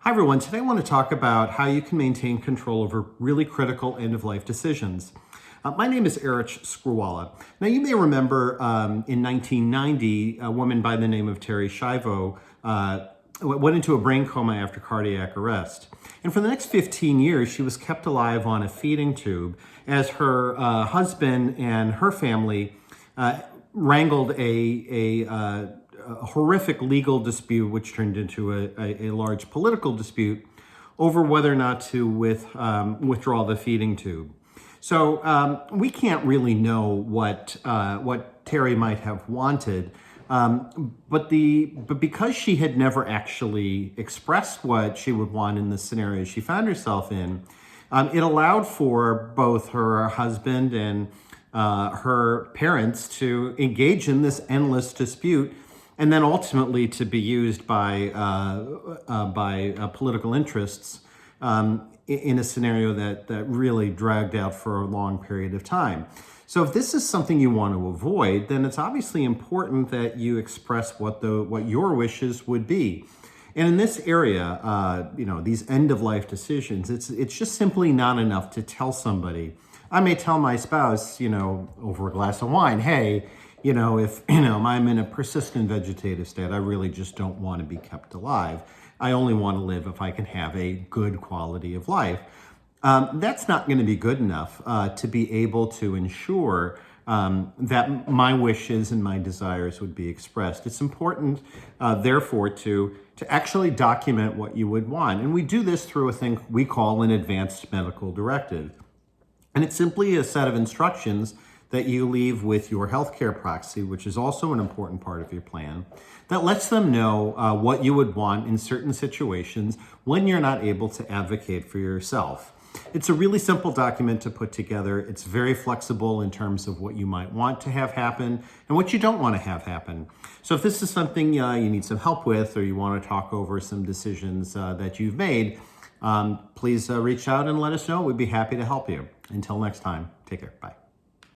Hi everyone, today I want to talk about how you can maintain control over really critical end-of-life decisions. My name is Erich Skruwala. Now you may remember in 1990, a woman by the name of Terri Schiavo went into a brain coma after cardiac arrest. And for the next 15 years, she was kept alive on a feeding tube as her husband and her family wrangled a horrific legal dispute, which turned into a large political dispute over whether or not to withdraw the feeding tube. So we can't really know what Terri might have wanted, but because she had never actually expressed what she would want in the scenario she found herself in, it allowed for both her husband and her parents to engage in this endless dispute, and then ultimately to be used by political interests in a scenario that really dragged out for a long period of time. So if this is something you want to avoid, then it's obviously important that you express what your wishes would be. And in this area, these end-of-life decisions, it's just simply not enough to tell somebody. I may tell my spouse, over a glass of wine, hey, if I'm in a persistent vegetative state, I really just don't want to be kept alive. I only want to live if I can have a good quality of life. That's not going to be good enough to be able to ensure that my wishes and my desires would be expressed. It's important, therefore, to actually document what you would want. And we do this through a thing we call an advanced medical directive. And it's simply a set of instructions that you leave with your healthcare proxy, which is also an important part of your plan, that lets them know what you would want in certain situations when you're not able to advocate for yourself. It's a really simple document to put together. It's very flexible in terms of what you might want to have happen and what you don't want to have happen. So if this is something you need some help with, or you want to talk over some decisions that you've made, please reach out and let us know. We'd be happy to help you. Until next time, take care. Bye.